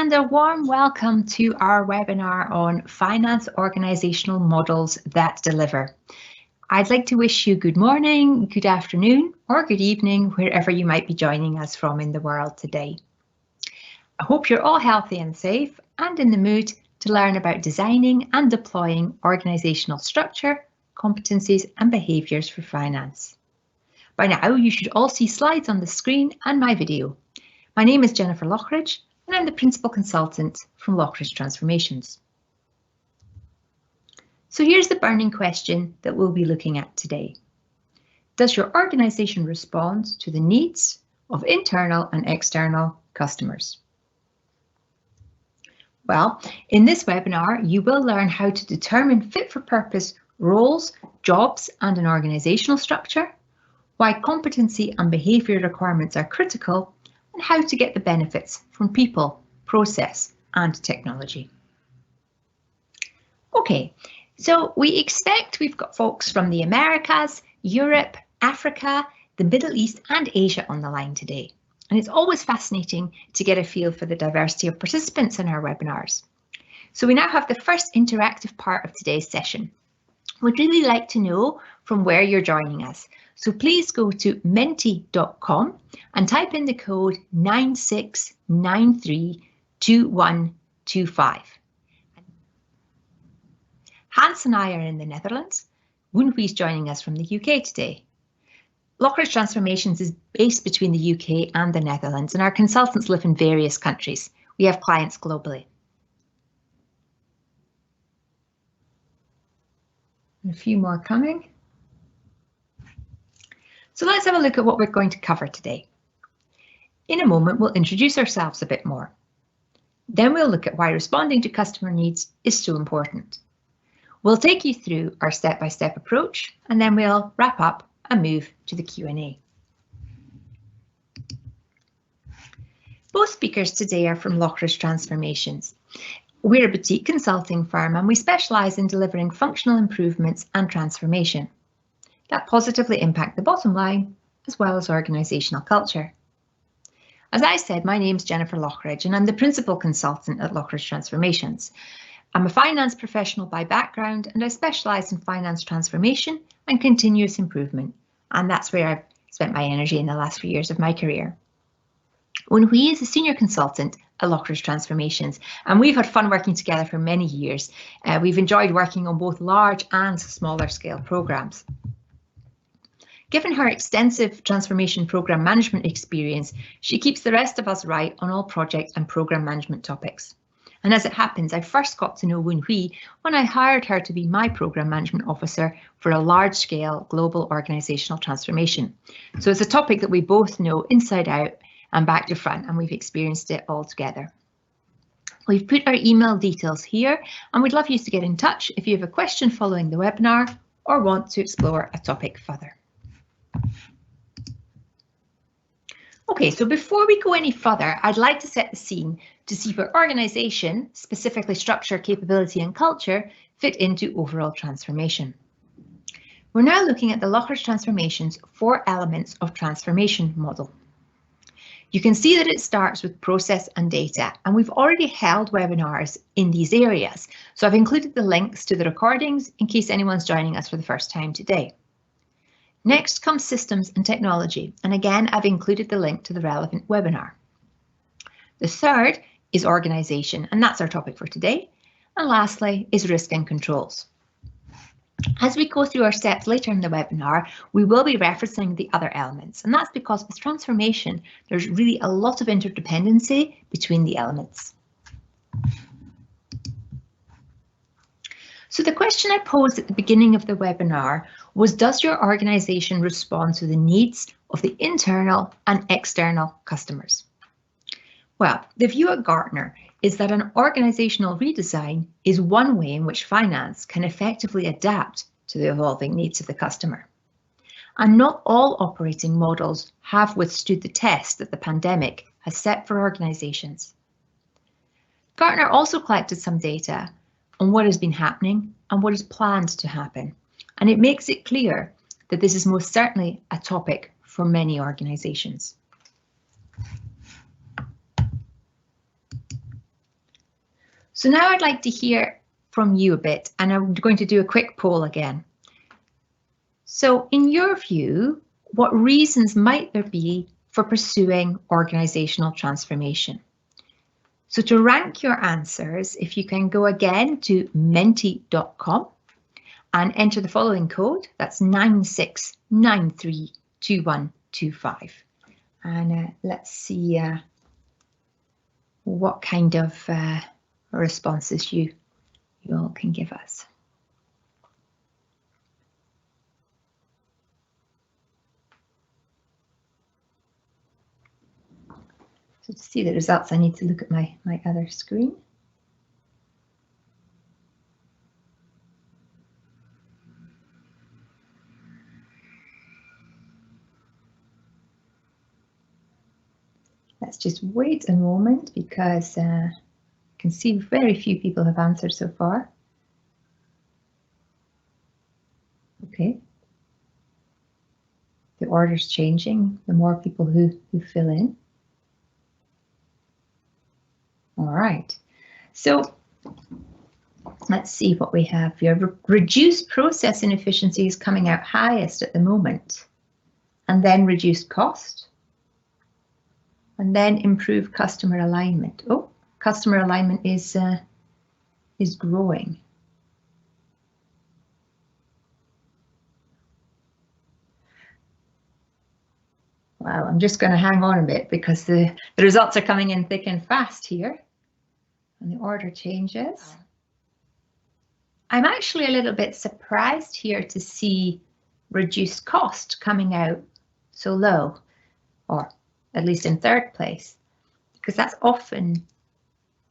and a warm welcome to our webinar on Finance Organisational Models that Deliver. I'd like to wish you good morning, good afternoon or good evening wherever you might be joining us from in the world today. I hope you're all healthy and safe and in the mood to learn about designing and deploying organisational structure, competencies and behaviours for finance. By now you should all see slides on the screen and my video. My name is Jennifer Loughridge and I'm the Principal Consultant from Loughridge Transformations. So here's the burning question that we'll be looking at today. Does your organisation respond to the needs of internal and external customers? Well, in this webinar, you will learn how to determine fit-for-purpose roles, jobs and an organisational structure, why competency and behaviour requirements are critical, and how to get the benefits from people, process and technology. Okay, so we expect we've got folks from the Americas, Europe, Africa, the Middle East and Asia on the line today. And it's always fascinating to get a feel for the diversity of participants in our webinars. So we now have the first interactive part of today's session. We'd really like to know from where you're joining us. So please go to menti.com and type in the code 96932125. Hans and I are in the Netherlands. Woon-Hui is joining us from the UK today. Loughridge Transformations is based between the UK and the Netherlands, and our consultants live in various countries. We have clients globally. And a few more coming. So let's have a look at what we're going to cover today. In a moment, we'll introduce ourselves a bit more. Then we'll look at why responding to customer needs is so important. We'll take you through our step-by-step approach, and then we'll wrap up and move to the Q&A. Both speakers today are from Loughridge Transformations. We're a boutique consulting firm and we specialise in delivering functional improvements and transformation that positively impact the bottom line as well as organisational culture. As I said, my name's Jennifer Loughridge and I'm the Principal Consultant at Loughridge Transformations. I'm a finance professional by background and I specialise in finance transformation and continuous improvement, and that's where I've spent my energy in the last few years of my career. Woon-Hui is a senior consultant at Loughridge Transformations, and we've had fun working together for many years. We've enjoyed working on both large and smaller scale programmes. Given her extensive transformation programme management experience, she keeps the rest of us right on all project and programme management topics. And as it happens, I first got to know Woon-Hui when I hired her to be my programme management officer for a large-scale global organisational transformation. So it's a topic that we both know inside out and back to front, and we've experienced it all together. We've put our email details here, and we'd love you to get in touch if you have a question following the webinar or want to explore a topic further. Okay, so before we go any further, I'd like to set the scene to see where organisation, specifically structure, capability and culture, fit into overall transformation. We're now looking at the Loughridge Transformations 4 elements of transformation model. You can see that it starts with process and data, and we've already held webinars in these areas, so I've included the links to the recordings in case anyone's joining us for the first time today. Next comes systems and technology, and again I've included the link to the relevant webinar. The third is organisation, and that's our topic for today. And lastly is risk and controls. As we go through our steps later in the webinar, we will be referencing the other elements, and that's because with transformation there's really a lot of interdependency between the elements. So the question I posed at the beginning of the webinar was, does your organisation respond to the needs of the internal and external customers? Well, the view at Gartner is that an organisational redesign is one way in which finance can effectively adapt to the evolving needs of the customer. And not all operating models have withstood the test that the pandemic has set for organisations. Gartner also collected some data on what has been happening and what is planned to happen. And it makes it clear that this is most certainly a topic for many organisations. So now I'd like to hear from you a bit, and I'm going to do a quick poll again. So in your view, what reasons might there be for pursuing organisational transformation? So to rank your answers, if you can go again to menti.com and enter the following code, that's 96932125. And let's see what kind of responses you all can give us. So to see the results, I need to look at my other screen. Let's just wait a moment because I can see very few people have answered so far. Okay. The order's changing, the more people who fill in. All right, so let's see what we have here. Reduced process inefficiency is coming out highest at the moment, and then reduced cost, and then improve customer alignment. Oh, customer alignment is growing. Wow, I'm just going to hang on a bit because the results are coming in thick and fast here. And the order changes. I'm actually a little bit surprised here to see reduced cost coming out so low, or at least in third place, because that's often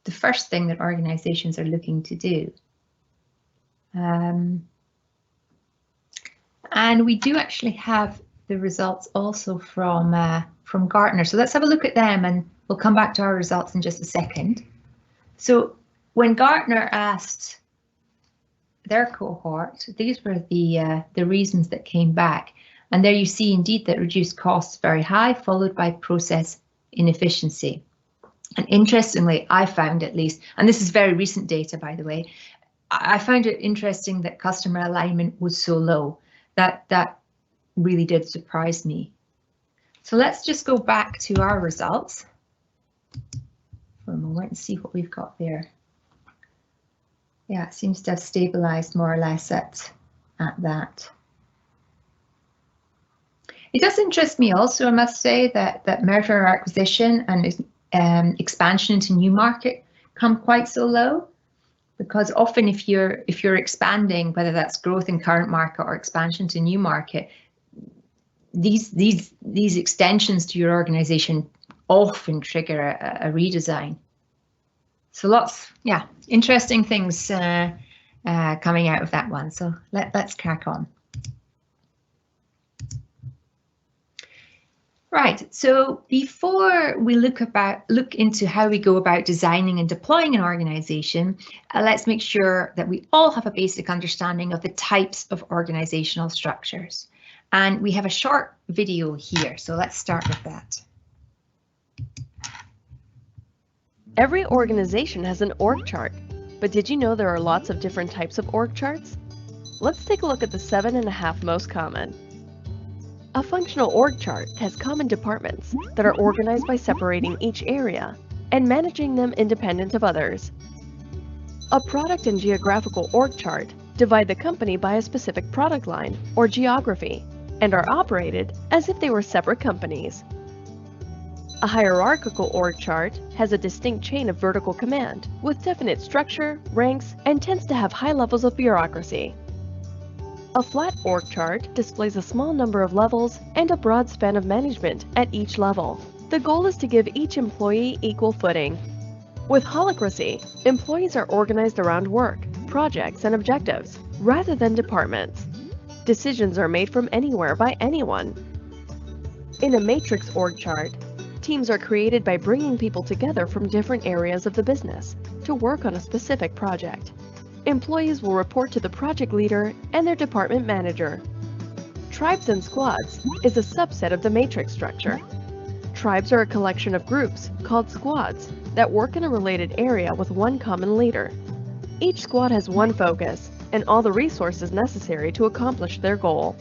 the first thing that organizations are looking to do. And we do actually have the results also from Gartner. So let's have a look at them and we'll come back to our results in just a second. So when Gartner asked their cohort, these were the reasons that came back. And there you see indeed that reduced costs very high, followed by process inefficiency. And interestingly, I found at least, and this is very recent data, by the way, I found it interesting that customer alignment was so low. That really did surprise me. So let's just go back to our results for a moment and see what we've got there. Yeah, it seems to have stabilized more or less at that. It does interest me also, I must say, that merger or acquisition and expansion into new market come quite so low, because often if you're expanding, whether that's growth in current market or expansion to new market, these extensions to your organization often trigger a redesign. So lots, yeah, interesting things coming out of that one. So let's crack on. Right, so before we look into how we go about designing and deploying an organization, let's make sure that we all have a basic understanding of the types of organizational structures. And we have a short video here, so let's start with that. Every organization has an org chart, but did you know there are lots of different types of org charts? Let's take a look at the 7.5 most common. A functional org chart has common departments that are organized by separating each area and managing them independent of others. A product and geographical org chart divide the company by a specific product line or geography and are operated as if they were separate companies. A hierarchical org chart has a distinct chain of vertical command with definite structure, ranks, and tends to have high levels of bureaucracy. A flat org chart displays a small number of levels and a broad span of management at each level. The goal is to give each employee equal footing. With holacracy, employees are organized around work, projects, and objectives, rather than departments. Decisions are made from anywhere by anyone. In a matrix org chart, teams are created by bringing people together from different areas of the business to work on a specific project. Employees will report to the project leader and their department manager. Tribes and squads is a subset of the matrix structure. Tribes are a collection of groups, called squads, that work in a related area with one common leader. Each squad has one focus and all the resources necessary to accomplish their goal.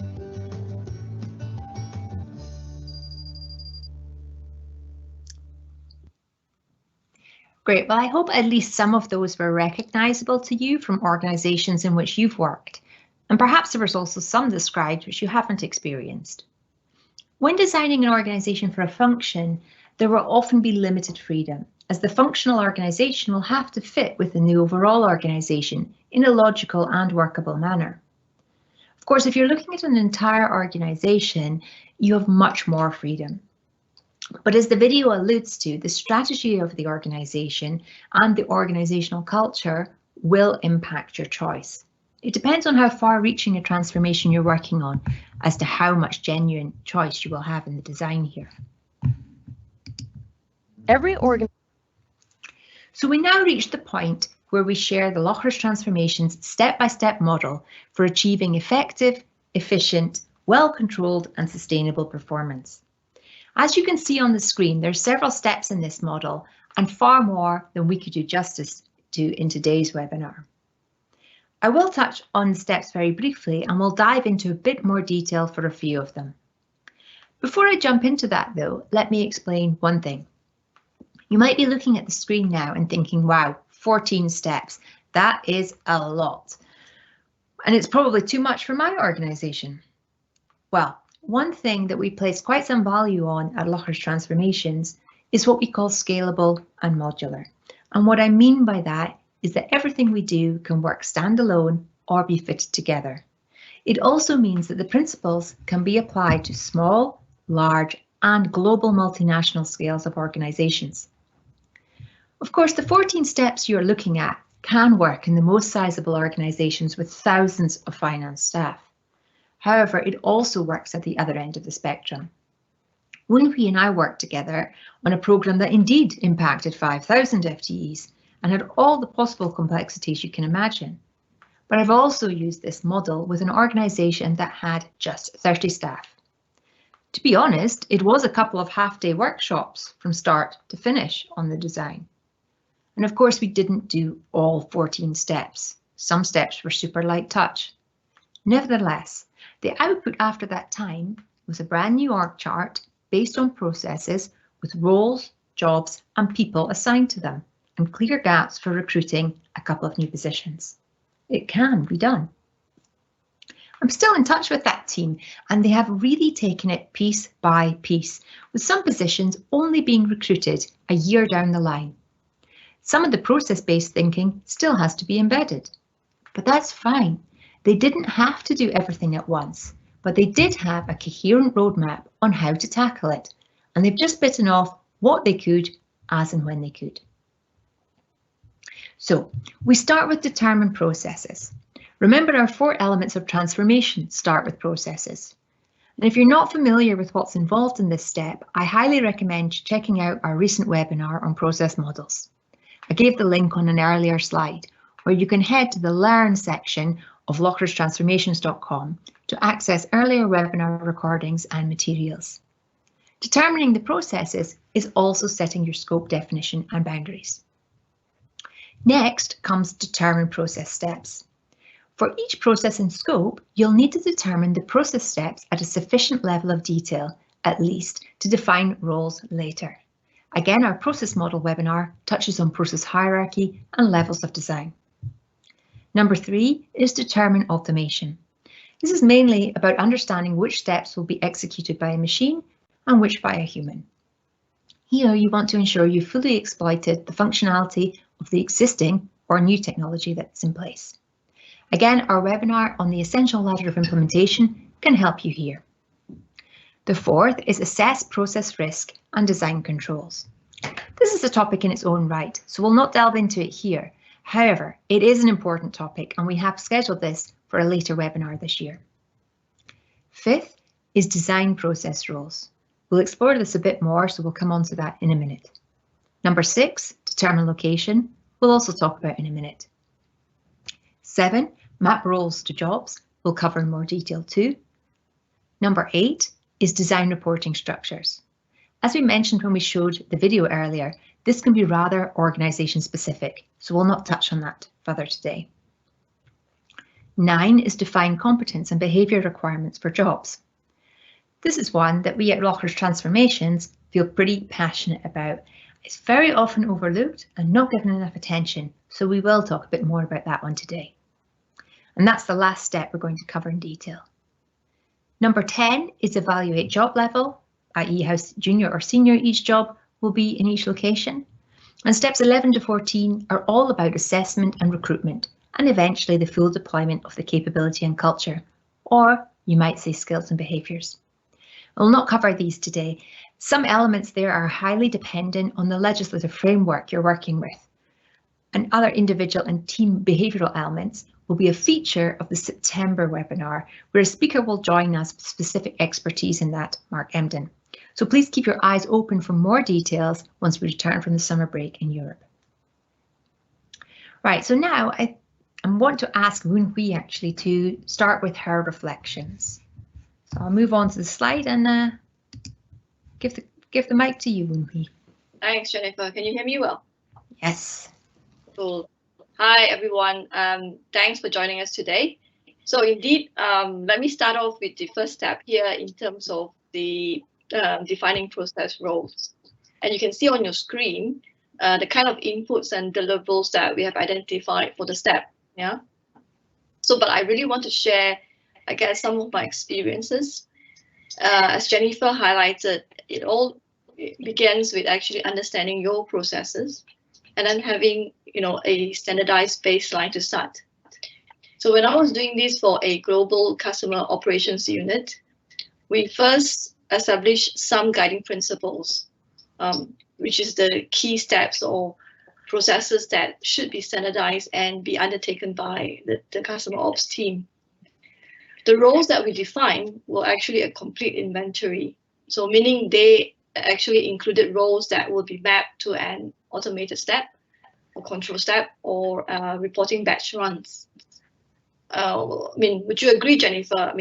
Great, well, I hope at least some of those were recognisable to you from organisations in which you've worked, and perhaps there was also some described which you haven't experienced. When designing an organisation for a function, there will often be limited freedom, as the functional organisation will have to fit within the overall organisation in a logical and workable manner. Of course, if you're looking at an entire organisation, you have much more freedom. But as the video alludes to, the strategy of the organisation and the organisational culture will impact your choice. It depends on how far-reaching a transformation you're working on as to how much genuine choice you will have in the design here. So we now reach the point where we share the Loughridge Transformations step-by-step model for achieving effective, efficient, well-controlled and sustainable performance. As you can see on the screen, there are several steps in this model and far more than we could do justice to in today's webinar. I will touch on the steps very briefly and we'll dive into a bit more detail for a few of them. Before I jump into that though, let me explain one thing. You might be looking at the screen now and thinking, wow, 14 steps, that is a lot. And it's probably too much for my organisation. Well, one thing that we place quite some value on at Loughridge Transformations is what we call scalable and modular. And what I mean by that is that everything we do can work standalone or be fitted together. It also means that the principles can be applied to small, large, and global multinational scales of organisations. Of course, the 14 steps you're looking at can work in the most sizable organisations with thousands of finance staff. However, it also works at the other end of the spectrum. Woon-Hui and I worked together on a programme that indeed impacted 5,000 FTEs and had all the possible complexities you can imagine. But I've also used this model with an organisation that had just 30 staff. To be honest, it was a couple of half-day workshops from start to finish on the design. And of course, we didn't do all 14 steps. Some steps were super light touch. Nevertheless, the output after that time was a brand new org chart based on processes with roles, jobs and people assigned to them and clear gaps for recruiting a couple of new positions. It can be done. I'm still in touch with that team and they have really taken it piece by piece, with some positions only being recruited a year down the line. Some of the process-based thinking still has to be embedded, but that's fine. They didn't have to do everything at once, but they did have a coherent roadmap on how to tackle it, and they've just bitten off what they could as and when they could. So we start with determined processes. Remember, our 4 elements of transformation start with processes. And if you're not familiar with what's involved in this step, I highly recommend checking out our recent webinar on process models. I gave the link on an earlier slide, where you can head to the Learn section of loughridgetransformations.com to access earlier webinar recordings and materials. Determining the processes is also setting your scope definition and boundaries. Next comes determine process steps. For each process and scope, you'll need to determine the process steps at a sufficient level of detail, at least, to define roles later. Again, our process model webinar touches on process hierarchy and levels of design. Number 3 is determine automation. This is mainly about understanding which steps will be executed by a machine and which by a human. Here you want to ensure you've fully exploited the functionality of the existing or new technology that's in place. Again, our webinar on the essential ladder of implementation can help you here. The 4th is assess process risk and design controls. This is a topic in its own right, so we'll not delve into it here. However, it is an important topic and we have scheduled this for a later webinar this year. 5th is design process roles. We'll explore this a bit more, so we'll come on to that in a minute. Number 6, determine location. We'll also talk about in a minute. 7, map roles to jobs. We'll cover in more detail too. Number 8 is design reporting structures. As we mentioned when we showed the video earlier, this can be rather organisation specific, so we'll not touch on that further today. 9 is define competence and behaviour requirements for jobs. This is one that we at Loughridge Transformations feel pretty passionate about. It's very often overlooked and not given enough attention, so we will talk a bit more about that one today. And that's the last step we're going to cover in detail. Number 10 is evaluate job level, i.e. how junior or senior each job will be in each location. And steps 11 to 14 are all about assessment and recruitment, and eventually the full deployment of the capability and culture, or you might say skills and behaviours. We'll not cover these today. Some elements there are highly dependent on the legislative framework you're working with, and other individual and team behavioural elements will be a feature of the September webinar, where a speaker will join us with specific expertise in that, Mark Emden. So please keep your eyes open for more details once we return from the summer break in Europe. Right, so now I want to ask Woon-Hui actually to start with her reflections. So I'll move on to the slide and give the mic to you, Woon-Hui. Thanks, Jennifer. Can you hear me well? Yes. Cool. Hi, everyone. Thanks for joining us today. So indeed, let me start off with the first step here in terms of the defining process roles. And you can see on your screen the kind of inputs and deliverables that we have identified for the step. Yeah. So, but I really want to share, I guess, some of my experiences. As Jennifer highlighted, it all begins with actually understanding your processes and then having, a standardized baseline to start. So when I was doing this for a global customer operations unit, we first established some guiding principles, which is the key steps or processes that should be standardized and be undertaken by the customer ops team. The roles that we define were actually a complete inventory. So meaning they actually included roles that will be mapped to an automated step or control step or reporting batch runs. Would you agree, Jennifer?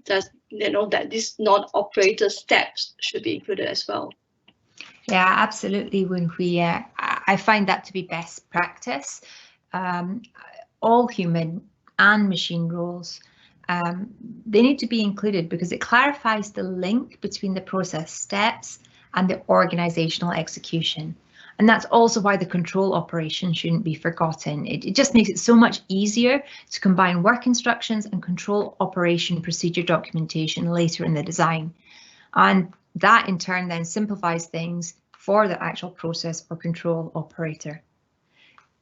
That these non-operator steps should be included as well. Yeah, absolutely, Woon-Hui. I find that to be best practice. All human and machine roles, they need to be included because it clarifies the link between the process steps and the organisational execution. And that's also why the control operation shouldn't be forgotten. It just makes it so much easier to combine work instructions and control operation procedure documentation later in the design. And that in turn then simplifies things for the actual process or control operator.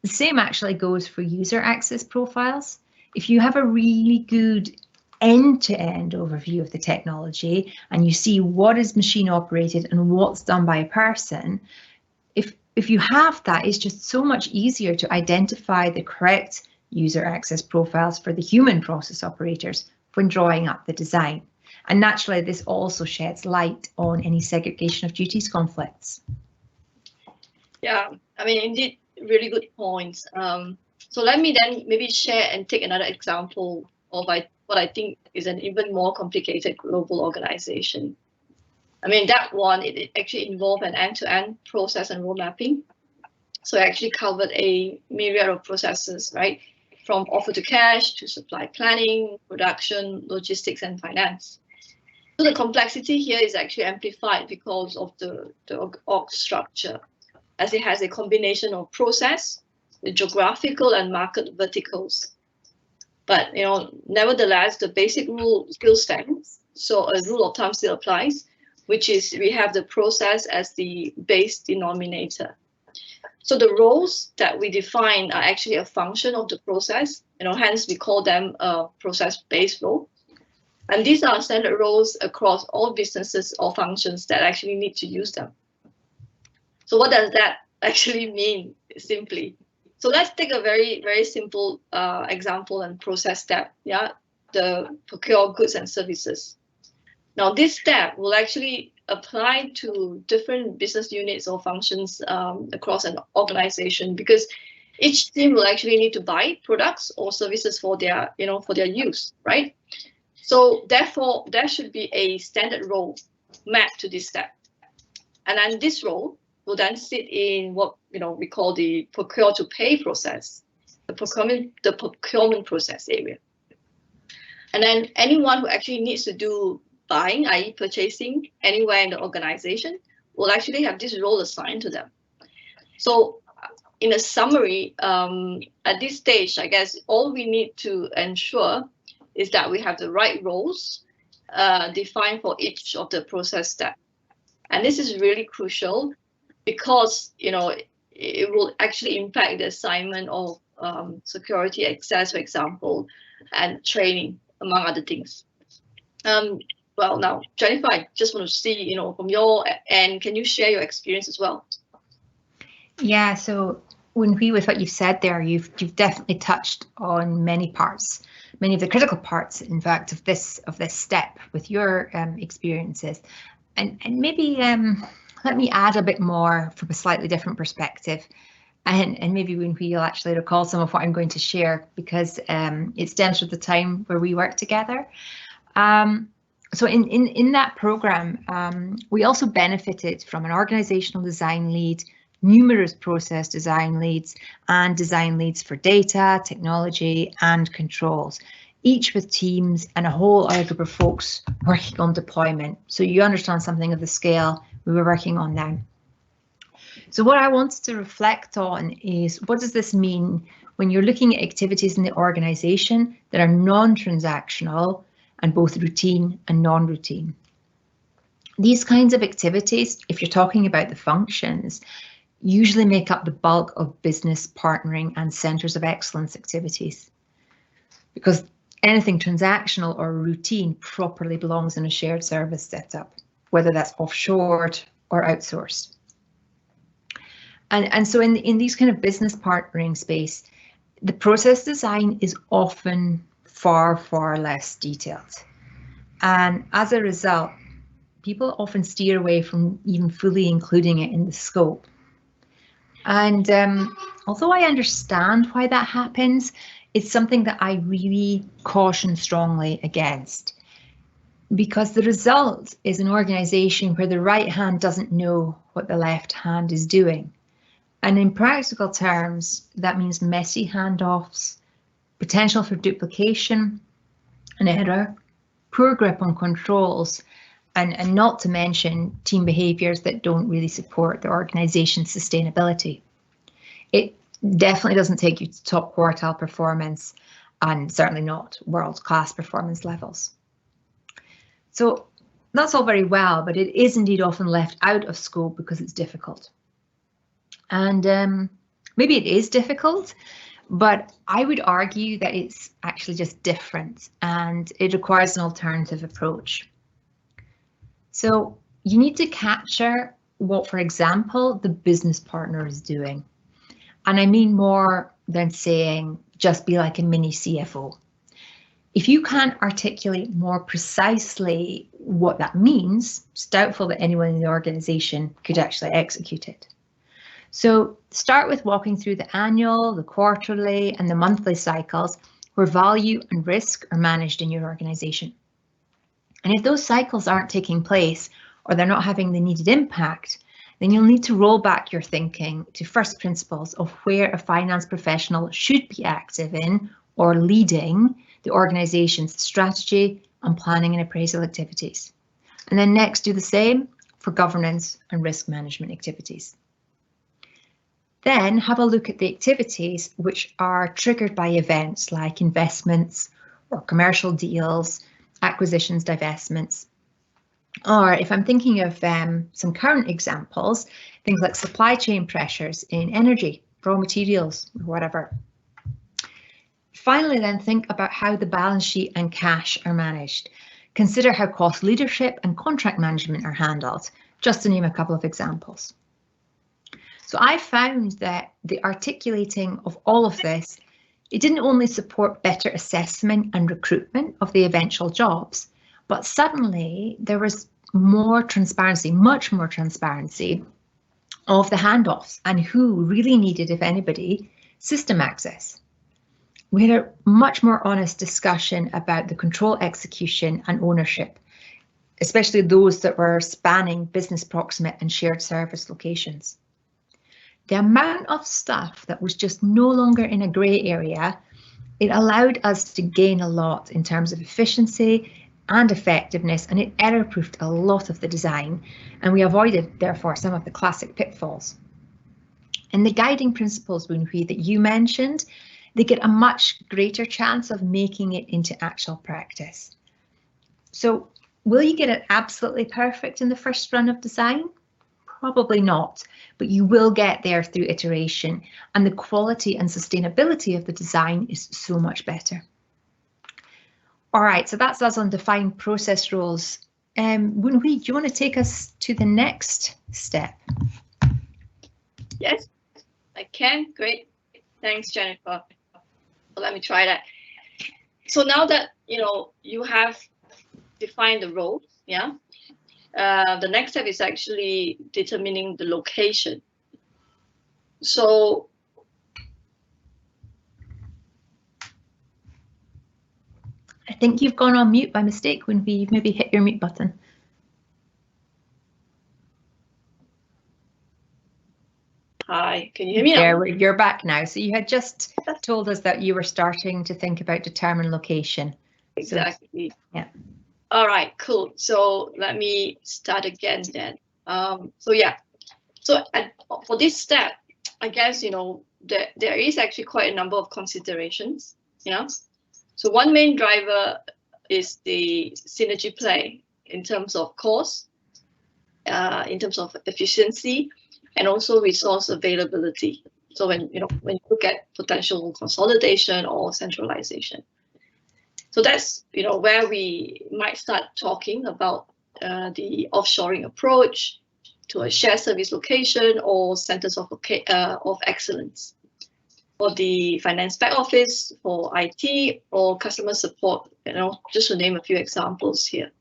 The same actually goes for user access profiles. If you have a really good end-to-end overview of the technology and you see what is machine operated and what's done by a person, if you have that, it's just so much easier to identify the correct user access profiles for the human process operators when drawing up the design. And naturally, this also sheds light on any segregation of duties conflicts. Yeah, indeed, really good points. So let me then maybe share and take another example of what I think is an even more complicated global organization. That one, it actually involved an end-to-end process and role mapping. So it actually covered a myriad of processes, right? From offer to cash to supply planning, production, logistics, and finance. So the complexity here is actually amplified because of the org structure, as it has a combination of process, the geographical and market verticals. But nevertheless, the basic rule still stands. So a rule of thumb still applies, which is we have the process as the base denominator. So the roles that we define are actually a function of the process, hence we call them a process-based role. And these are standard roles across all businesses or functions that actually need to use them. So what does that actually mean simply? So let's take a very, very simple example and process step, the procure goods and services. Now, this step will actually apply to different business units or functions across an organization because each team will actually need to buy products or services for their use, right? So therefore, there should be a standard role mapped to this step. And then this role will then sit in what we call the procure to pay process, the procurement process area. And then anyone who actually needs to do buying, i.e. purchasing, anywhere in the organization will actually have this role assigned to them. So in a summary, at this stage, I guess all we need to ensure is that we have the right roles defined for each of the process steps. And this is really crucial because, it will actually impact the assignment of security access, for example, and training, among other things. Well, now, Jennifer, I just want to see, from your end, can you share your experience as well? Yeah, so Woon-Hui, with what you've said there, you've definitely touched on many parts, many of the critical parts, in fact, of this step with your experiences, and maybe let me add a bit more from a slightly different perspective, and maybe Woon-Hui, you'll actually recall some of what I'm going to share because it stems from the time where we worked together. So in that program, we also benefited from an organisational design lead, numerous process design leads, and design leads for data, technology, and controls, each with teams and a whole other group of folks working on deployment. So you understand something of the scale we were working on then. So what I wanted to reflect on is, what does this mean when you're looking at activities in the organisation that are non-transactional and both routine and non-routine? These kinds of activities, if you're talking about the functions, usually make up the bulk of business partnering and centres of excellence activities, because anything transactional or routine properly belongs in a shared service setup, whether that's offshored or outsourced. And so in these kind of business partnering space, the process design is often far, far less detailed. And as a result, people often steer away from even fully including it in the scope. And although I understand why that happens, it's something that I really caution strongly against, because the result is an organisation where the right hand doesn't know what the left hand is doing. And in practical terms, that means messy handoffs, potential for duplication and error, poor grip on controls, and not to mention team behaviours that don't really support the organisation's sustainability. It definitely doesn't take you to top quartile performance, and certainly not world-class performance levels. So that's all very well, but it is indeed often left out of scope because it's difficult. And maybe it is difficult, but I would argue that it's actually just different and it requires an alternative approach. So you need to capture what, for example, the business partner is doing. And I mean more than saying, just be like a mini CFO. If you can't articulate more precisely what that means, it's doubtful that anyone in the organisation could actually execute it. So start with walking through the annual, the quarterly, and the monthly cycles where value and risk are managed in your organisation. And if those cycles aren't taking place or they're not having the needed impact, then you'll need to roll back your thinking to first principles of where a finance professional should be active in or leading the organisation's strategy and planning and appraisal activities. And then next, do the same for governance and risk management activities. Then have a look at the activities which are triggered by events like investments or commercial deals, acquisitions, divestments. Or if I'm thinking of some current examples, things like supply chain pressures in energy, raw materials, whatever. Finally, then think about how the balance sheet and cash are managed. Consider how cost leadership and contract management are handled, just to name a couple of examples. So I found that the articulating of all of this, it didn't only support better assessment and recruitment of the eventual jobs, but suddenly there was more transparency, much more transparency of the handoffs and who really needed, if anybody, system access. We had a much more honest discussion about the control execution and ownership, especially those that were spanning business proximate and shared service locations. The amount of staff that was just no longer in a grey area, it allowed us to gain a lot in terms of efficiency and effectiveness, and it error-proofed a lot of the design, and we avoided, therefore, some of the classic pitfalls. And the guiding principles, Woon-Hui, that you mentioned, they get a much greater chance of making it into actual practice. So will you get it absolutely perfect in the first run of design? Probably not, but you will get there through iteration, and the quality and sustainability of the design is so much better. All right, so that's us on defined process roles. Woon-Hui, do you want to take us to the next step? Yes, I can. Great. Thanks, Jennifer. So let me try that. So now that you have defined the role, yeah. The next step is actually determining the location. So I think you've gone on mute by mistake when we maybe hit your mute button. Hi, can you hear me now? There, you're back now. So you had just told us that you were starting to think about determine location. Exactly. So, yeah. All right, cool. So let me start again then. So yeah, so for this step, I guess, there is actually quite a number of considerations, So one main driver is the synergy play in terms of cost, in terms of efficiency, and also resource availability. So when you look at potential consolidation or centralization. So that's where we might start talking about the offshoring approach to a shared service location or centers of excellence for the finance back office, for IT or customer support, just to name a few examples here.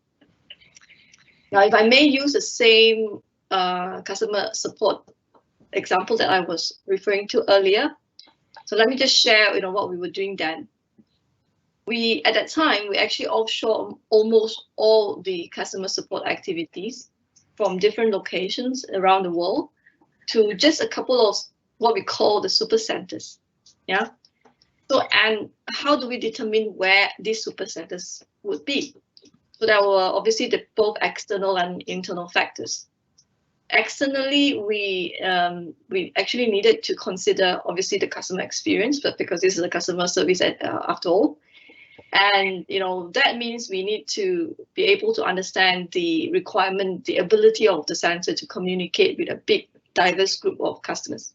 Now, if I may use the same customer support example that I was referring to earlier, so let me just share what we were doing then. At that time, we actually offshore almost all the customer support activities from different locations around the world to just a couple of what we call the super centers. Yeah. So, and how do we determine where these super centers would be? So there were obviously both external and internal factors. Externally, we actually needed to consider obviously the customer experience, but because this is a customer service after all. And that means we need to be able to understand the requirement, the ability of the center to communicate with a big, diverse group of customers.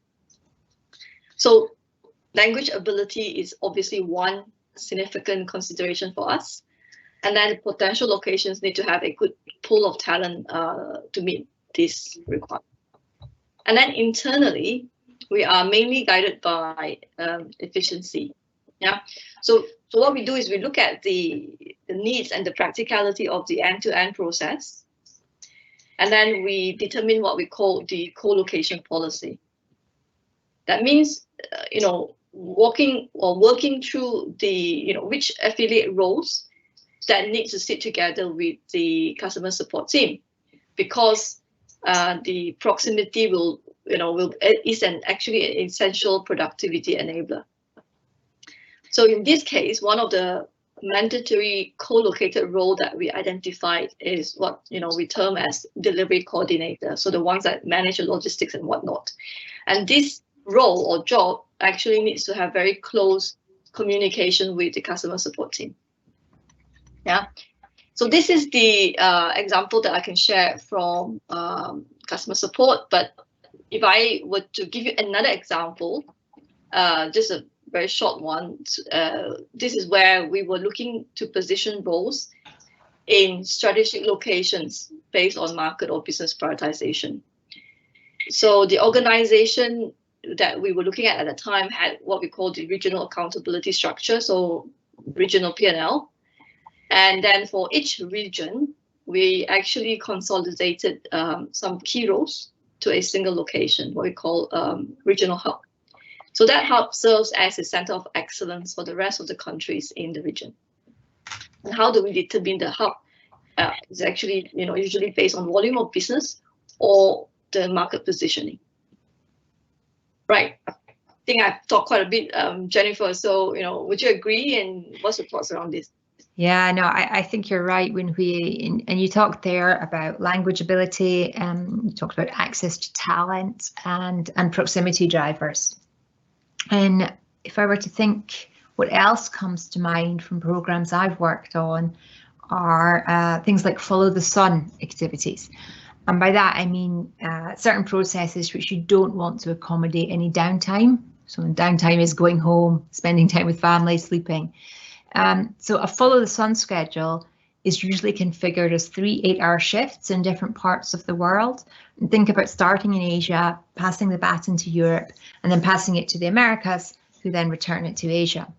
So language ability is obviously one significant consideration for us. And then potential locations need to have a good pool of talent to meet this requirement. And then internally, we are mainly guided by efficiency. Yeah. So what we do is we look at the needs and the practicality of the end-to-end process, and then we determine what we call the co-location policy. That means, working through the, which affiliate roles that need to sit together with the customer support team, because the proximity is actually an essential productivity enabler. So in this case, one of the mandatory co-located role that we identified is what we term as delivery coordinator. So the ones that manage the logistics and whatnot. And this role or job actually needs to have very close communication with the customer support team. Yeah. So this is the example that I can share from customer support. But if I were to give you another example, just a very short one, this is where we were looking to position roles in strategic locations based on market or business prioritization. So the organization that we were looking at the time had what we call the regional accountability structure, so regional P&L. And then for each region, we actually consolidated some key roles to a single location, what we call regional hub. So that hub serves as a center of excellence for the rest of the countries in the region. And how do we determine the hub? is actually, usually based on volume of business or the market positioning. Right. I think I've talked quite a bit, Jennifer. So, would you agree? And what's your thoughts around this? Yeah, no, I think you're right, Woon-Hui, and you talked there about language ability, you talked about access to talent and proximity drivers. And if I were to think what else comes to mind from programs I've worked on are things like follow the sun activities. And by that, I mean certain processes which you don't want to accommodate any downtime. So downtime is going home, spending time with family, sleeping. So a follow the sun schedule is usually configured as 3 8-hour shifts in different parts of the world. And think about starting in Asia, passing the baton to Europe, and then passing it to the Americas, who then return it to Asia.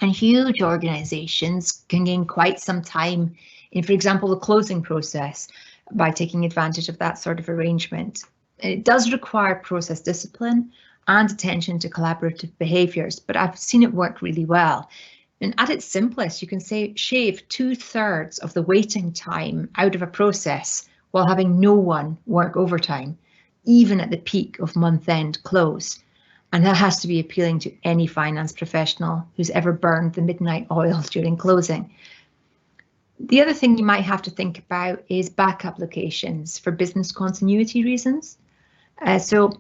And huge organizations can gain quite some time in, for example, the closing process by taking advantage of that sort of arrangement. It does require process discipline and attention to collaborative behaviours, but I've seen it work really well. And at its simplest, you can shave 2/3 of the waiting time out of a process while having no one work overtime, even at the peak of month-end close. And that has to be appealing to any finance professional who's ever burned the midnight oil during closing. The other thing you might have to think about is backup locations for business continuity reasons. So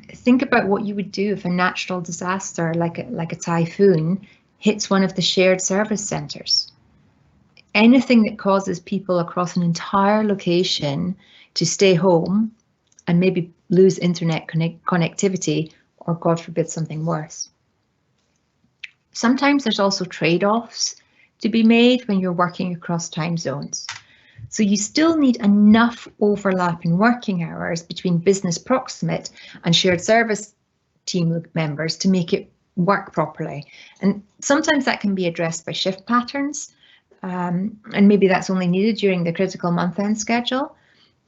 think about what you would do if a natural disaster like a typhoon hits one of the shared service centres. Anything that causes people across an entire location to stay home and maybe lose internet connectivity, or God forbid something worse. Sometimes there's also trade-offs to be made when you're working across time zones. So you still need enough overlap in working hours between business proximate and shared service team members to make it work properly. And sometimes that can be addressed by shift patterns, and maybe that's only needed during the critical month-end schedule.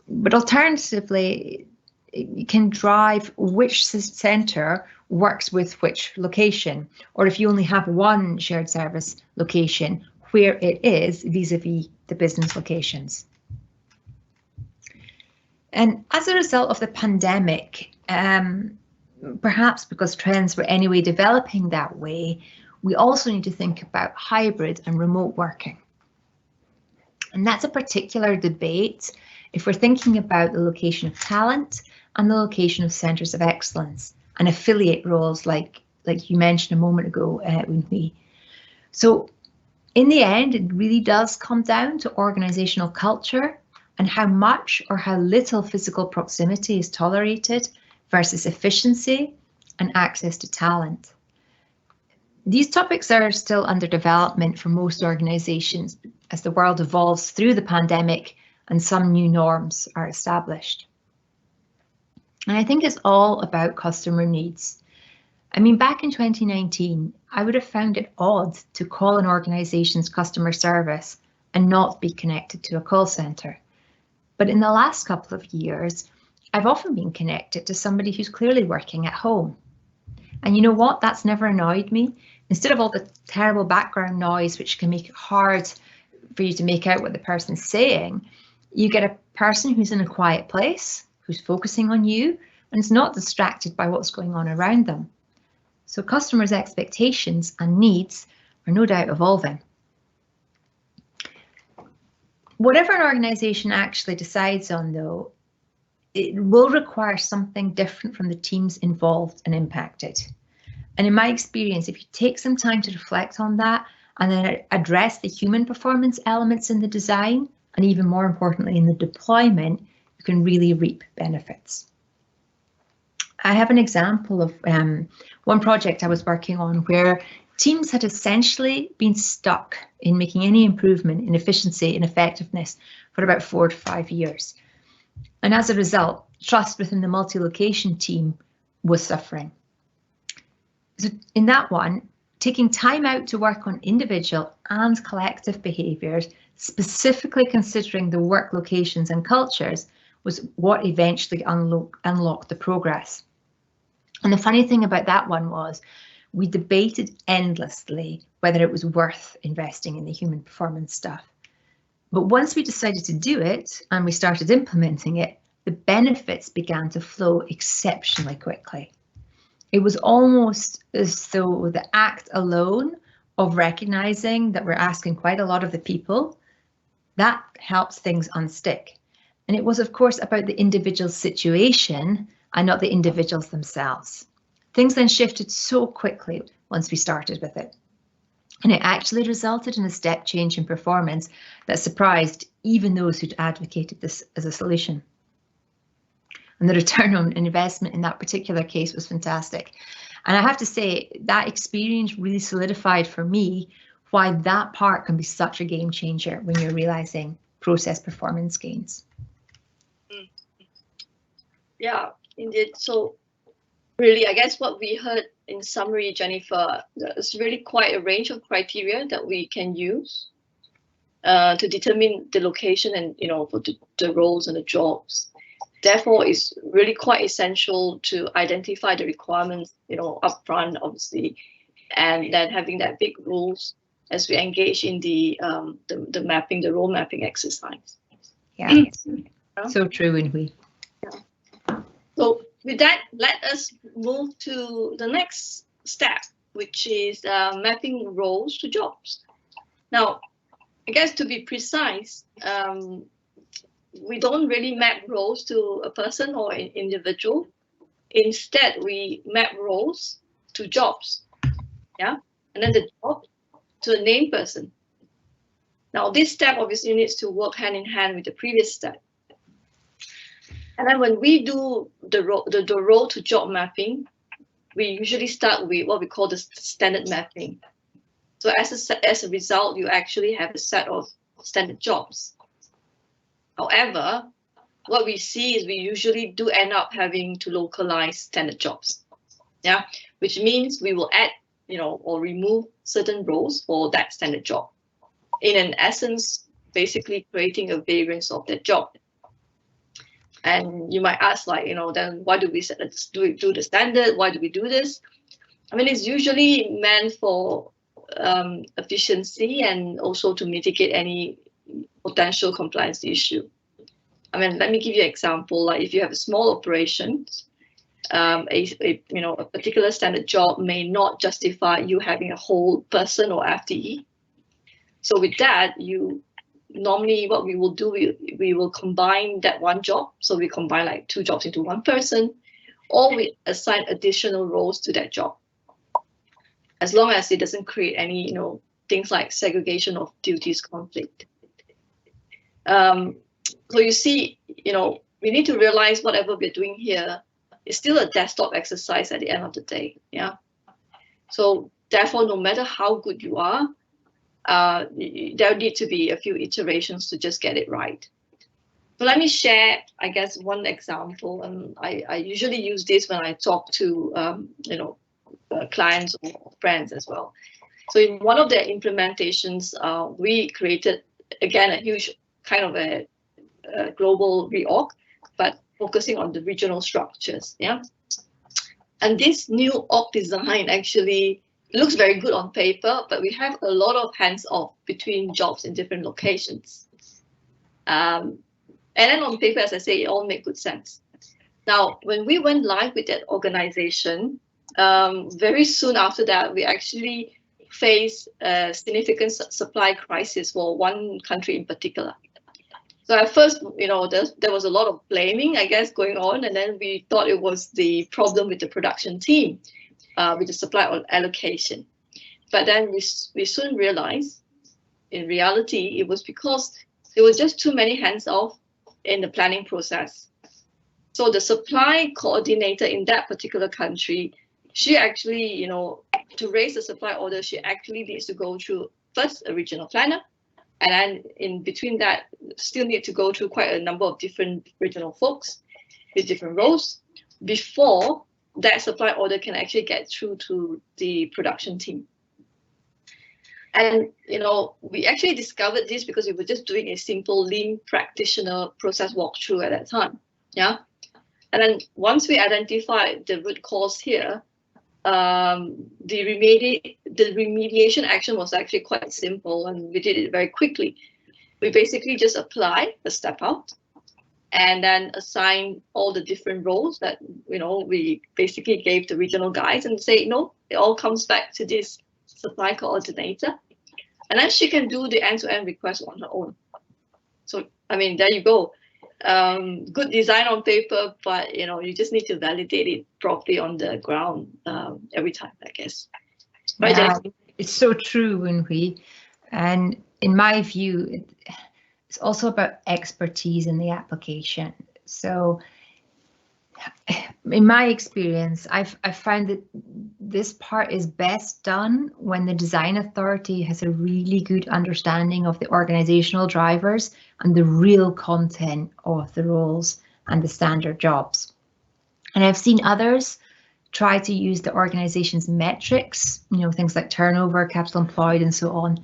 But alternatively, it can drive which centre works with which location, or if you only have one shared service location, where it is vis-a-vis the business locations. And as a result of the pandemic, perhaps because trends were anyway developing that way, we also need to think about hybrid and remote working. And that's a particular debate if we're thinking about the location of talent and the location of centres of excellence and affiliate roles like you mentioned a moment ago, Woon-Hui. So in the end, it really does come down to organisational culture and how much or how little physical proximity is tolerated versus efficiency and access to talent. These topics are still under development for most organisations as the world evolves through the pandemic and some new norms are established. And I think it's all about customer needs. I mean, back in 2019, I would have found it odd to call an organisation's customer service and not be connected to a call centre. But in the last couple of years, I've often been connected to somebody who's clearly working at home. And you know what? That's never annoyed me. Instead of all the terrible background noise, which can make it hard for you to make out what the person's saying, you get a person who's in a quiet place, who's focusing on you, and is not distracted by what's going on around them. So customers' expectations and needs are no doubt evolving. Whatever an organisation actually decides on, though, it will require something different from the teams involved and impacted. And in my experience, if you take some time to reflect on that and then address the human performance elements in the design, and even more importantly in the deployment, you can really reap benefits. I have an example of one project I was working on where teams had essentially been stuck in making any improvement in efficiency and effectiveness for about 4 to 5 years. And as a result, trust within the multi-location team was suffering. So in that one, taking time out to work on individual and collective behaviours, specifically considering the work locations and cultures, was what eventually unlocked the progress. And the funny thing about that one was we debated endlessly whether it was worth investing in the human performance stuff. But once we decided to do it and we started implementing it, the benefits began to flow exceptionally quickly. It was almost as though the act alone of recognizing that we're asking quite a lot of the people, that helps things unstick. And it was, of course, about the individual situation and not the individuals themselves. Things then shifted so quickly once we started with it. And it actually resulted in a step change in performance that surprised even those who'd advocated this as a solution. And the return on investment in that particular case was fantastic. And I have to say, that experience really solidified for me why that part can be such a game changer when you're realizing process performance gains. Yeah, indeed. So really, I guess what we heard in summary, Jennifer, is really quite a range of criteria that we can use to determine the location and, for the roles and the jobs. Therefore, it's really quite essential to identify the requirements, upfront, obviously, and then having that big rules as we engage in the mapping, the role mapping exercise. Yeah, so true, Woon-Hui. Yeah. So with that, let us move to the next step, which is mapping roles to jobs. Now, I guess to be precise, we don't really map roles to a person or an individual. Instead, we map roles to jobs, yeah, and then the job to a named person. Now, this step obviously needs to work hand in hand with the previous step. And then when we do the role to job mapping, we usually start with what we call the standard mapping. So as a result, you actually have a set of standard jobs. However, what we see is we usually do end up having to localize standard jobs, yeah, which means we will add, or remove certain roles for that standard job. In an essence, basically creating a variance of that job. And you might ask, then why do we do the standard? Why do we do this? I mean, it's usually meant for efficiency and also to mitigate any potential compliance issue. I mean, let me give you an example. Like if you have a small operation, a particular standard job may not justify you having a whole person or FTE. So with that, normally what we will do, we will combine that one job. So we combine like two jobs into one person, or we assign additional roles to that job, as long as it doesn't create any, things like segregation of duties conflict. So you see, we need to realize whatever we're doing here is still a desktop exercise at the end of the day. Yeah. So therefore, no matter how good you are, there need to be a few iterations to just get it right. So let me share, I guess, one example, and I usually use this when I talk to clients or friends as well. So in one of their implementations, we created again a huge kind of a global reorg, but focusing on the regional structures. Yeah, and this new org design actually looks very good on paper, but we have a lot of hands-off between jobs in different locations. And then on paper, as I say, it all makes good sense. Now, when we went live with that organization, very soon after that, we actually faced a significant supply crisis for one country in particular. So at first, there was a lot of blaming, I guess, going on, and then we thought it was the problem with the production team, with the supply allocation. But then we soon realized, in reality, it was because there was just too many hands-off in the planning process. So the supply coordinator in that particular country, she actually, to raise the supply order, she actually needs to go through first a regional planner, and then in between that, still need to go through quite a number of different regional folks with different roles before that supply order can actually get through to the production team. And, we actually discovered this because we were just doing a simple lean practitioner process walkthrough at that time. Yeah. And then once we identified the root cause here, the remediation action was actually quite simple, and we did it very quickly. we basically just apply the step out and then assign all the different roles that, we basically gave the regional guys and say, no, it all comes back to this supply coordinator. And then she can do the end-to-end request on her own. So, I mean, there you go. Good design on paper, but, you just need to validate it properly on the ground every time, I guess. Right, yeah, it's so true, Woon-Hui. And in my view, it's also about expertise in the application. So in my experience, I've found that this part is best done when the design authority has a really good understanding of the organisational drivers and the real content of the roles and the standard jobs. And I've seen others try to use the organisation's metrics, things like turnover, capital employed, and so on.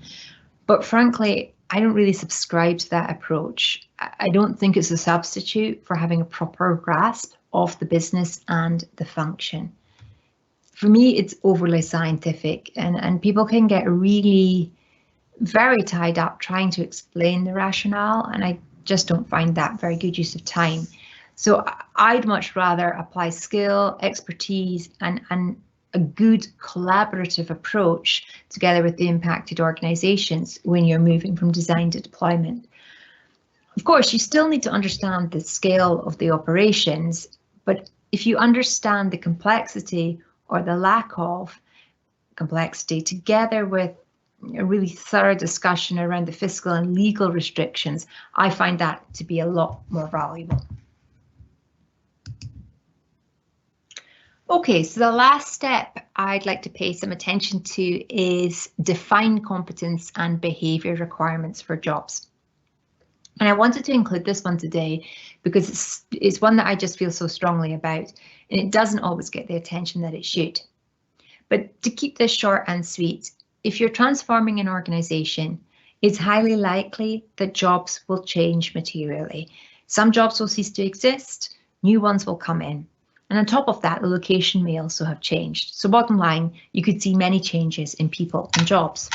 But frankly, I don't really subscribe to that approach. I don't think it's a substitute for having a proper grasp of the business and the function. For me, it's overly scientific, and people can get really very tied up trying to explain the rationale, and I just don't find that very good use of time. So I'd much rather apply skill, expertise, and a good collaborative approach together with the impacted organisations when you're moving from design to deployment. Of course, you still need to understand the scale of the operations, but if you understand the complexity or the lack of complexity together with a really thorough discussion around the fiscal and legal restrictions, I find that to be a lot more valuable. Okay, so the last step I'd like to pay some attention to is define competence and behaviour requirements for jobs. And I wanted to include this one today because it's one that I just feel so strongly about, and it doesn't always get the attention that it should. But to keep this short and sweet, if you're transforming an organisation, it's highly likely that jobs will change materially. Some jobs will cease to exist, new ones will come in. And on top of that, the location may also have changed. So bottom line, you could see many changes in people and jobs.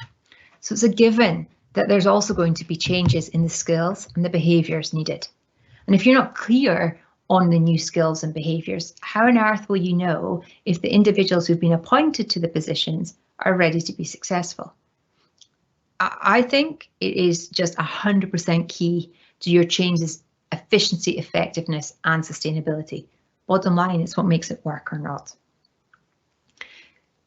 So it's a given that there's also going to be changes in the skills and the behaviours needed. And if you're not clear on the new skills and behaviours, how on earth will you know if the individuals who've been appointed to the positions are ready to be successful? I think it is just 100% key to your change's efficiency, effectiveness and sustainability. Bottom line, it's what makes it work or not.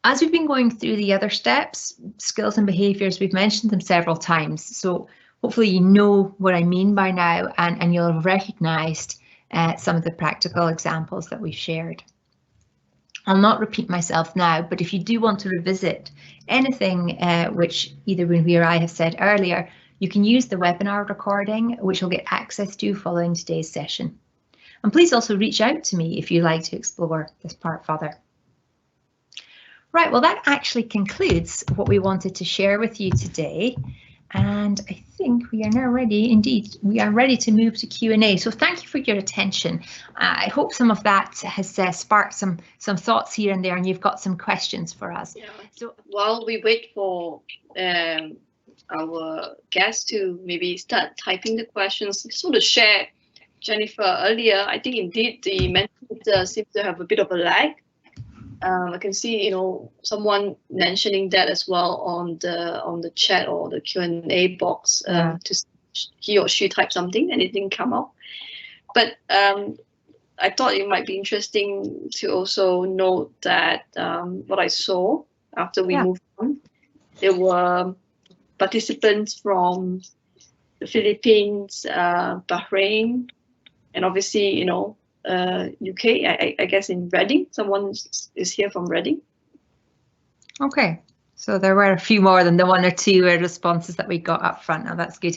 As we've been going through the other steps, skills and behaviours, we've mentioned them several times. So hopefully you know what I mean by now, and you'll have recognised some of the practical examples that we've shared. I'll not repeat myself now, but if you do want to revisit anything which either Woon-Hui or I have said earlier, you can use the webinar recording, which you'll get access to following today's session. And please also reach out to me if you'd like to explore this part further. Right, well, that actually concludes what we wanted to share with you today. And I think we are now ready, indeed, we are ready to move to Q&A. So thank you for your attention. I hope some of that has sparked some thoughts here and there, and you've got some questions for us. Yeah. So while we wait for our guests to maybe start typing the questions, just want to share, Jennifer, earlier, I think indeed the mentor seems to have a bit of a lag. I can see, someone mentioning that as well on the chat or the Q&A box to he or she type something and it didn't come up. But I thought it might be interesting to also note that what I saw after we moved on, there were participants from the Philippines, Bahrain, and obviously, UK, I guess in Reading. Someone is here from Reading. Okay, so there were a few more than the one or two responses that we got up front. Now that's good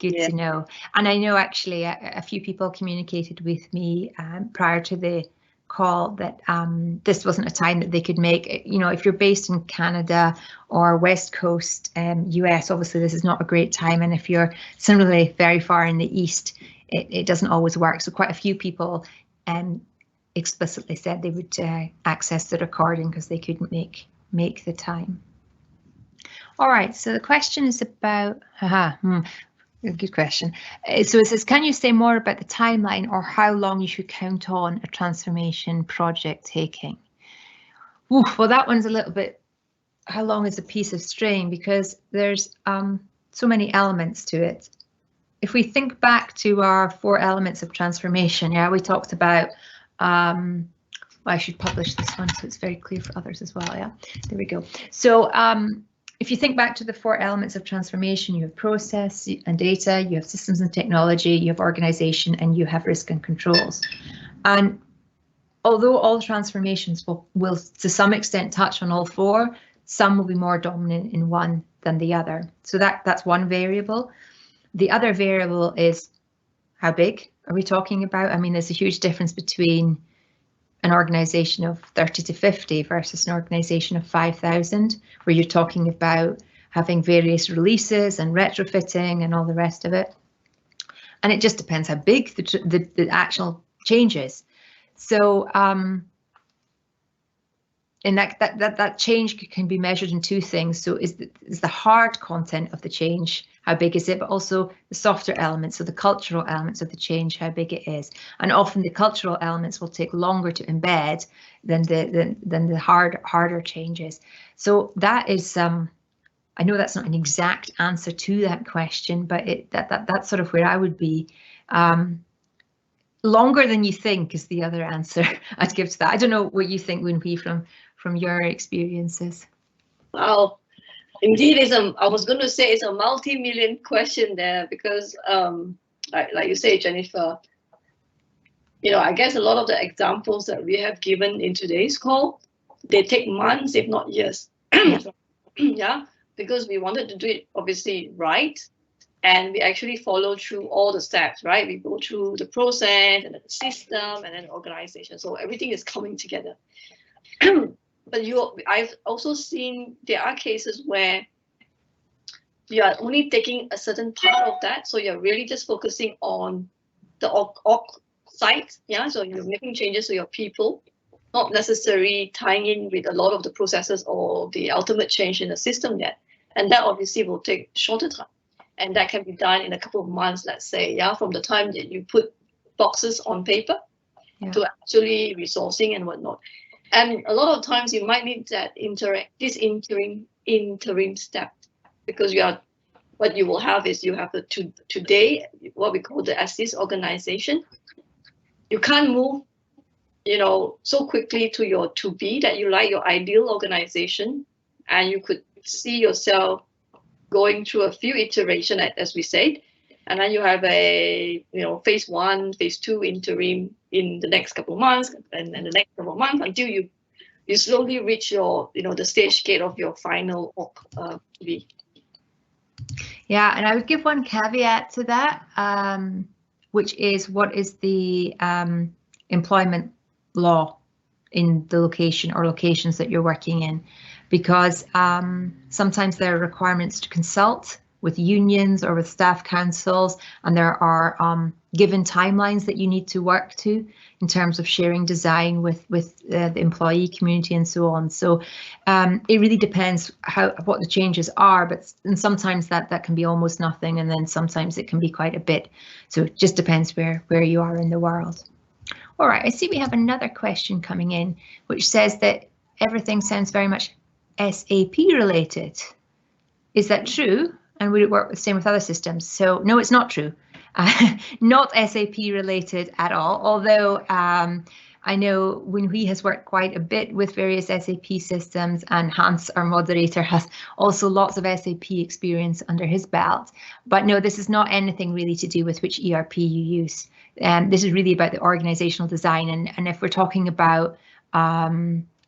to know. And I know actually a few people communicated with me prior to the call that this wasn't a time that they could make. If you're based in Canada or West Coast US, obviously this is not a great time. And if you're similarly very far in the East, it doesn't always work. So quite a few people explicitly said they would access the recording because they couldn't make the time. All right, so the question is about Good question. So it says, can you say more about the timeline or how long you should count on a transformation project taking? Ooh, well, that one's a little bit, how long is a piece of string? Because there's so many elements to it. If we think back to our 4 elements of transformation, yeah, we talked about, well, I should publish this one so it's very clear for others as well, yeah, there we go. So if you think back to the 4 elements of transformation, you have process and data, you have systems and technology, you have organization, and you have risk and controls. And although all transformations will to some extent touch on all 4, some will be more dominant in one than the other. So that's one variable. The other variable is how big are we talking about? I mean, there's a huge difference between an organization of 30 to 50 versus an organization of 5,000, where you're talking about having various releases and retrofitting and all the rest of it. And it just depends how big the actual change is. So and that change can be measured in 2 things. So is the hard content of the change, how big is it, but also the softer elements, so the cultural elements of the change, how big it is. And often the cultural elements will take longer to embed than the harder changes. So that is, I know that's not an exact answer to that question, but that's sort of where I would be. Longer than you think is the other answer I'd give to that. I don't know what you think, Woon-Hui, from your experiences. Wow, indeed, I was going to say it's a multi-million question there, because like you say, Jennifer, I guess a lot of the examples that we have given in today's call, they take months, if not years. Yeah, because we wanted to do it obviously right. And we actually follow through all the steps, right? We go through the process and then the system and then the organization. So everything is coming together. But I've also seen there are cases where you are only taking a certain part of that. So you're really just focusing on the org side. Yeah, so you're making changes to your people, not necessarily tying in with a lot of the processes or the ultimate change in the system yet. And that obviously will take shorter time. And that can be done in a couple of months, let's say, yeah, from the time that you put boxes on paper to actually resourcing and whatnot. And a lot of times you might need that interim step, because what you will have is you have the today, what we call the assist organization. You can't move, so quickly to your to-be that you like, your ideal organization, and you could see yourself going through a few iterations, as we said, and then you have a phase 1, phase 2 interim in the next couple of months, and then the next couple of months until you slowly reach your the stage gate of your final V. Yeah, and I would give one caveat to that, which is what is the employment law in the location or locations that you're working in, because sometimes there are requirements to consult with unions or with staff councils, and there are given timelines that you need to work to in terms of sharing design with the employee community and so on. So it really depends what the changes are, and sometimes that can be almost nothing, and then sometimes it can be quite a bit. So it just depends where you are in the world. All right, I see we have another question coming in, which says that everything sounds very much SAP related. Is that true? And would it work the same with other systems? So no, it's not true. Not SAP related at all, although I know Woon-Hui has worked quite a bit with various SAP systems, and Hans, our moderator, has also lots of SAP experience under his belt. But no, this is not anything really to do with which ERP you use. This is really about the organizational design, and if we're talking about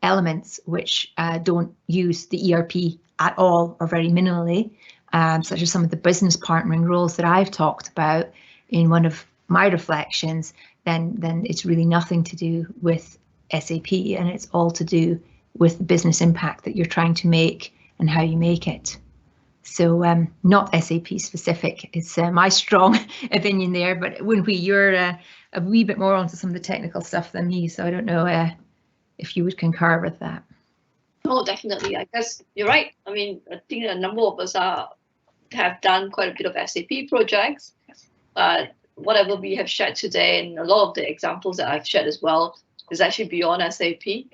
elements which don't use the ERP at all or very minimally, such as some of the business partnering roles that I've talked about in one of my reflections, then it's really nothing to do with SAP, and it's all to do with the business impact that you're trying to make and how you make it. So not SAP specific is my strong opinion there, but Woon-Hui, you're a wee bit more onto some of the technical stuff than me, so I don't know if you would concur with that. Oh, definitely. I guess you're right. I mean, I think a number of us are have done quite a bit of SAP projects. Whatever we have shared today, and a lot of the examples that I've shared as well, is actually beyond SAP.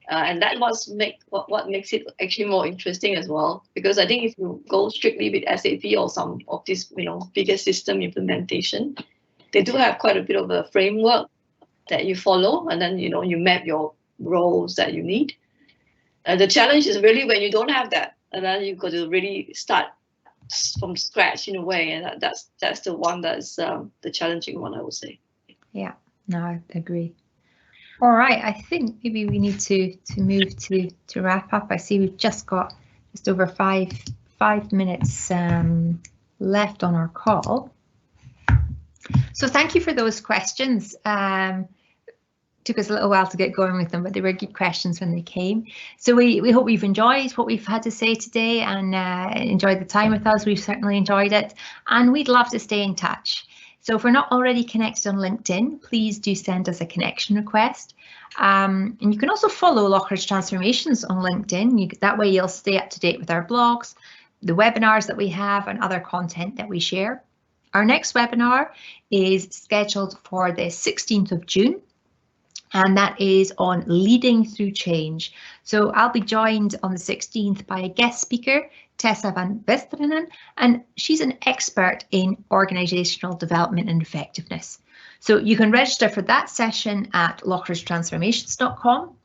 And that was what makes it actually more interesting as well. Because I think if you go strictly with SAP or some of these, bigger system implementation, they do have quite a bit of a framework that you follow, and then you map your roles that you need. The challenge is really when you don't have that, and then you've got to really start from scratch in a way, and that's the one that's the challenging one, I would say. Yeah, no, I agree. All right, I think maybe we need to move to wrap up. I see we've just got just over five minutes left on our call. So thank you for those questions. Took us a little while to get going with them, but they were good questions when they came. So we hope you've enjoyed what we've had to say today and enjoyed the time with us. We've certainly enjoyed it, and we'd love to stay in touch. So if we're not already connected on LinkedIn, please do send us a connection request. And you can also follow Loughridge Transformations on LinkedIn. That way you'll stay up to date with our blogs, the webinars that we have, and other content that we share. Our next webinar is scheduled for the 16th of June. And that is on leading through change. So I'll be joined on the 16th by a guest speaker, Tessa van Westerinen, and she's an expert in organisational development and effectiveness. So you can register for that session at loughridgetransformations.com.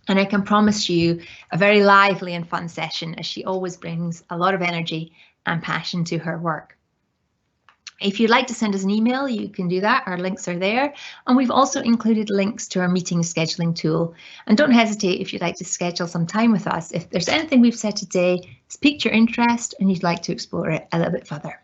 And I can promise you a very lively and fun session, as she always brings a lot of energy and passion to her work. If you'd like to send us an email, you can do that. Our links are there. And we've also included links to our meeting scheduling tool. And don't hesitate if you'd like to schedule some time with us. If there's anything we've said today that's piqued your interest and you'd like to explore it a little bit further.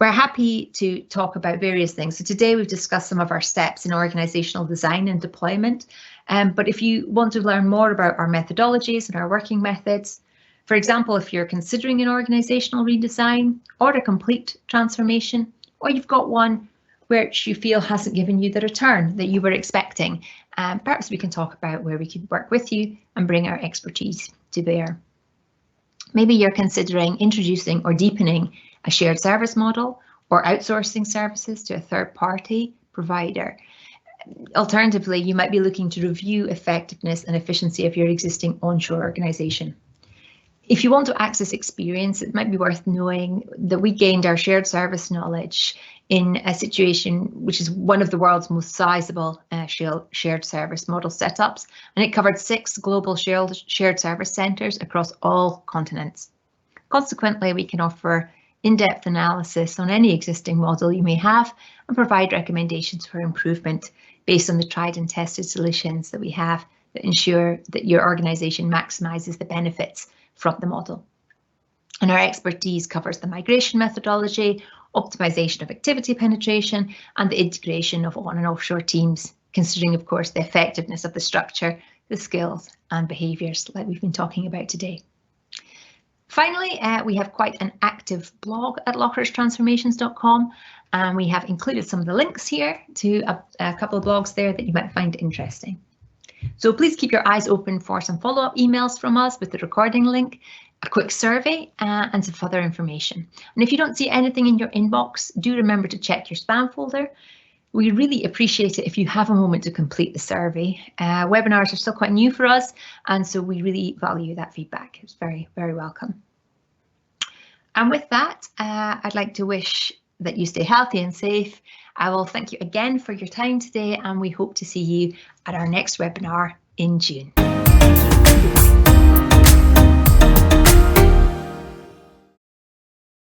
We're happy to talk about various things. So today we've discussed some of our steps in organisational design and deployment. But if you want to learn more about our methodologies and our working methods, for example, if you're considering an organisational redesign or a complete transformation, or you've got one which you feel hasn't given you the return that you were expecting, perhaps we can talk about where we could work with you and bring our expertise to bear. Maybe you're considering introducing or deepening a shared service model or outsourcing services to a third-party provider. Alternatively, you might be looking to review effectiveness and efficiency of your existing onshore organisation. If you want to access experience, it might be worth knowing that we gained our shared service knowledge in a situation which is one of the world's most sizable shared service model setups, and it covered 6 global shared service centres across all continents. Consequently, we can offer in-depth analysis on any existing model you may have and provide recommendations for improvement based on the tried and tested solutions that we have that ensure that your organisation maximises the benefits from the model. And our expertise covers the migration methodology, optimization of activity penetration, and the integration of on and offshore teams, considering, of course, the effectiveness of the structure, the skills and behaviours like we've been talking about today. Finally, we have quite an active blog at loughridgetransformations.com, and we have included some of the links here to a couple of blogs there that you might find interesting. So please keep your eyes open for some follow-up emails from us with the recording link, a quick survey and some further information. And if you don't see anything in your inbox, do remember to check your spam folder. We really appreciate it if you have a moment to complete the survey. Webinars are still quite new for us, and so we really value that feedback. It's very, very welcome. And with that, I'd like to wish that you stay healthy and safe. I will thank you again for your time today, and we hope to see you at our next webinar in June. Goodbye.